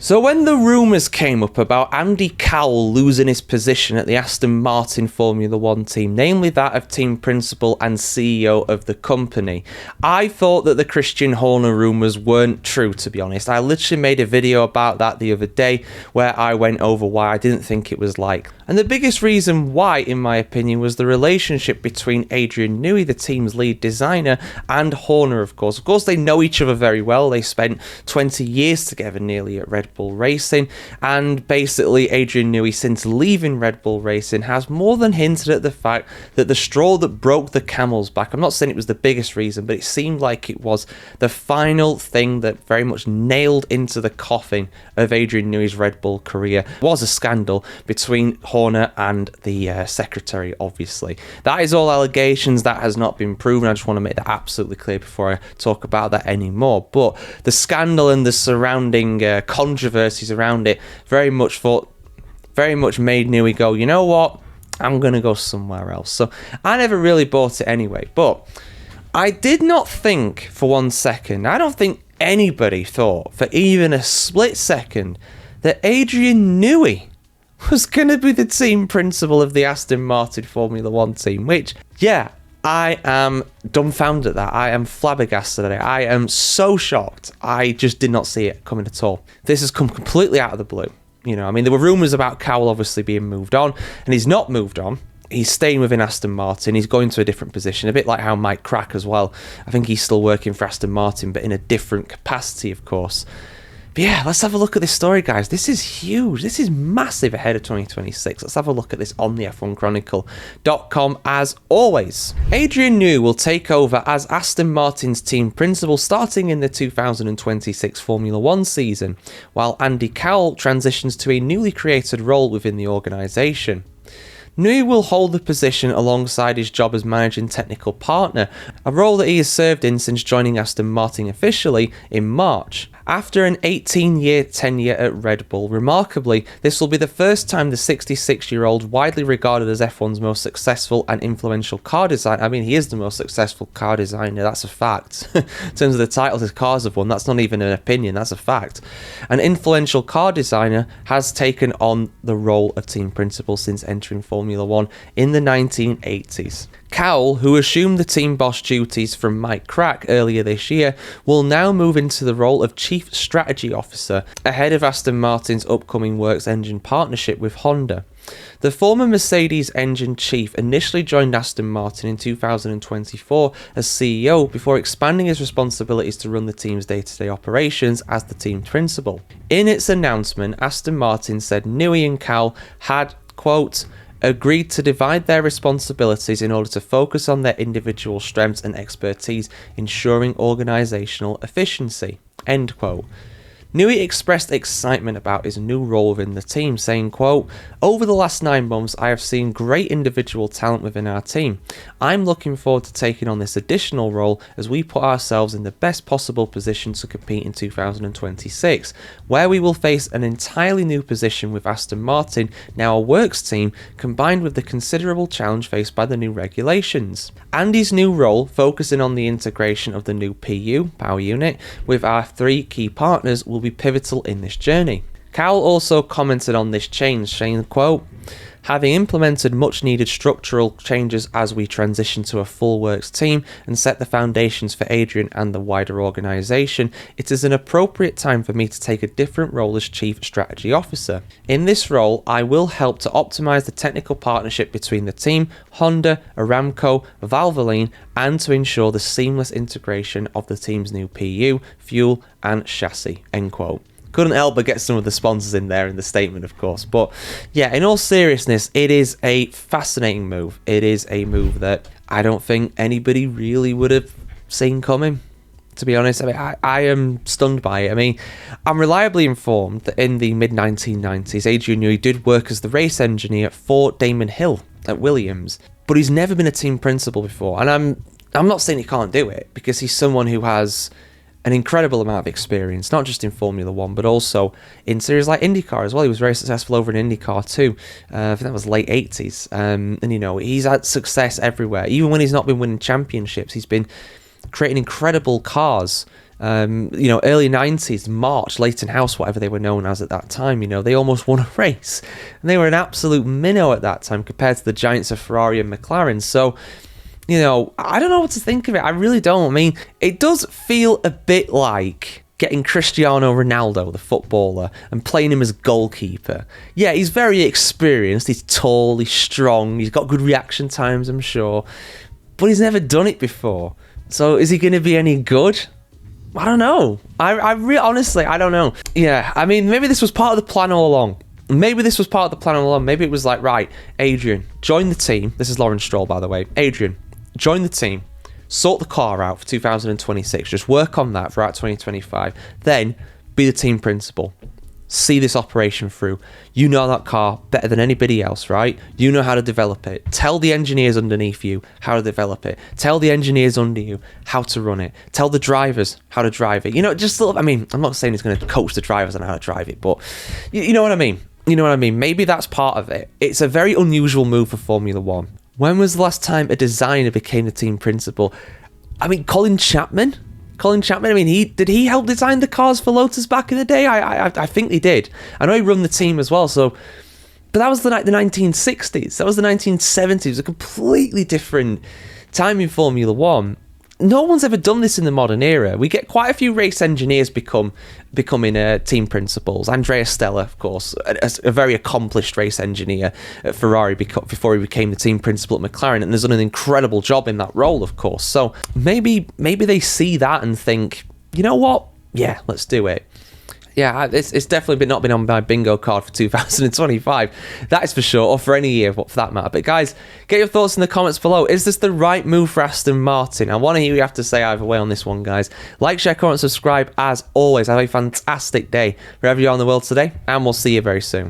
So when the rumours came up about Andy Cowell losing his position at the Aston Martin Formula 1 team, namely that of team principal and CEO of the company, I thought that the Christian Horner rumours weren't true, to be honest. I literally made a video about that the other day where I went over why I didn't think it was like. And the biggest reason why, in my opinion, was the relationship between Adrian Newey, the team's lead designer, and Horner, of course. Of course, they know each other very well. They spent 20 years together nearly at Red Bull Racing, and basically Adrian Newey, since leaving Red Bull Racing, has more than hinted at the fact that the straw that broke the camel's back, I'm not saying it was the biggest reason, but it seemed like it was the final thing that very much nailed into the coffin of Adrian Newey's Red Bull career, was a scandal between Horner and the secretary, obviously. That is all allegations. That has not been proven. I just want to make that absolutely clear before I talk about that anymore. But the scandal and the surrounding controversies around it very much made Newey go, you know what, I'm going to go somewhere else. So I never really bought it anyway. But I did not think for 1 second, I don't think anybody thought for even a split second that Adrian Newey was going to be the team principal of the Aston Martin Formula 1 team, which, yeah, I am dumbfounded at that. I am flabbergasted at it. I am so shocked. I just did not see it coming at all. This has come completely out of the blue. You know, I mean, there were rumours about Cowell obviously being moved on, and he's not moved on. He's staying within Aston Martin. He's going to a different position, a bit like how Mike Crack as well. I think he's still working for Aston Martin, but in a different capacity, of course. But yeah, let's have a look at this story, guys. This is huge. This is massive ahead of 2026. Let's have a look at this on the F1Chronicle.com as always. Adrian Newey will take over as Aston Martin's team principal starting in the 2026 Formula 1 season, while Andy Cowell transitions to a newly created role within the organisation. Newey will hold the position alongside his job as managing technical partner, a role that he has served in since joining Aston Martin officially in March. After an 18-year tenure at Red Bull, remarkably, this will be the first time the 66-year-old, widely regarded as F1's most successful and influential car designer, I mean, he is the most successful car designer, that's a fact. In terms of the titles his cars have won, that's not even an opinion, that's a fact. An influential car designer has taken on the role of team principal since entering Formula 1 in the 1980s. Cowell, who assumed the team boss duties from Mike Crack earlier this year, will now move into the role of Chief Strategy Officer ahead of Aston Martin's upcoming works engine partnership with Honda. The former Mercedes engine chief initially joined Aston Martin in 2024 as CEO before expanding his responsibilities to run the team's day-to-day operations as the team principal. In its announcement, Aston Martin said Newey and Cowell had, quote, agreed to divide their responsibilities in order to focus on their individual strengths and expertise, ensuring organisational efficiency. End quote. Newey expressed excitement about his new role within the team, saying, quote, over the last 9 months, I have seen great individual talent within our team. I'm looking forward to taking on this additional role as we put ourselves in the best possible position to compete in 2026, where we will face an entirely new position with Aston Martin, now a works team, combined with the considerable challenge faced by the new regulations. Andy's new role, focusing on the integration of the new PU, power unit, with our 3 key partners, will be pivotal in this journey. Cowell also commented on this change, saying, quote, having implemented much needed structural changes as we transition to a full works team and set the foundations for Adrian and the wider organisation, it is an appropriate time for me to take a different role as Chief Strategy Officer. In this role, I will help to optimise the technical partnership between the team, Honda, Aramco, Valvoline, and to ensure the seamless integration of the team's new PU, fuel and chassis, end quote. Couldn't help but get some of the sponsors in there in the statement, of course. But yeah, in all seriousness, it is a fascinating move. It is a move that I don't think anybody really would have seen coming, to be honest. I mean, I am stunned by it. I mean, I'm reliably informed that in the mid-1990s, Adrian Newey did work as the race engineer for Damon Hill at Williams, but he's never been a team principal before. And I'm not saying he can't do it, because he's someone who has an incredible amount of experience, not just in Formula 1, but also in series like IndyCar as well. He was very successful over in IndyCar too. I think that was late 80s. And, you know, he's had success everywhere. Even when he's not been winning championships, he's been creating incredible cars Early 90s, March, Leighton House, whatever they were known as at that time, they almost won a race. And they were an absolute minnow at that time compared to the giants of Ferrari and McLaren. So, I don't know what to think of it. I really don't. I mean, it does feel a bit like getting Cristiano Ronaldo, the footballer, and playing him as goalkeeper. Yeah, he's very experienced, he's tall, he's strong, he's got good reaction times, I'm sure, but he's never done it before. So is he going to be any good? I don't know. Honestly, I don't know. Yeah, I mean, maybe this was part of the plan all along. Maybe it was like, right, Adrian, join the team. This is Lawrence Stroll, by the way. Adrian, join the team. Sort the car out for 2026. Just work on that throughout 2025. Then be the team principal. See this operation through. You know that car better than anybody else, right? You know how to develop it. Tell the engineers underneath you how to develop it. Tell the engineers under you how to run it. Tell the drivers how to drive it. I'm not saying he's going to coach the drivers on how to drive it, but you know what I mean? Maybe that's part of it. It's a very unusual move for Formula One. When was the last time a designer became the team principal? I mean, Colin Chapman, did he help design the cars for Lotus back in the day? I think he did. I know he run the team as well, but that was the 1960s. That was the 1970s. It was a completely different time in Formula One. No one's ever done this in the modern era. We get quite a few race engineers becoming team principals. Andrea Stella, of course, a very accomplished race engineer at Ferrari before he became the team principal at McLaren, and has done an incredible job in that role, of course. So maybe they see that and think, you know what? Yeah, let's do it. Yeah, it's definitely not been on my bingo card for 2025. That is for sure, or for any year for that matter. But guys, get your thoughts in the comments below. Is this the right move for Aston Martin? I want to hear what you have to say either way on this one, guys. Like, share, comment, subscribe. As always, have a fantastic day wherever you are in the world today, and we'll see you very soon.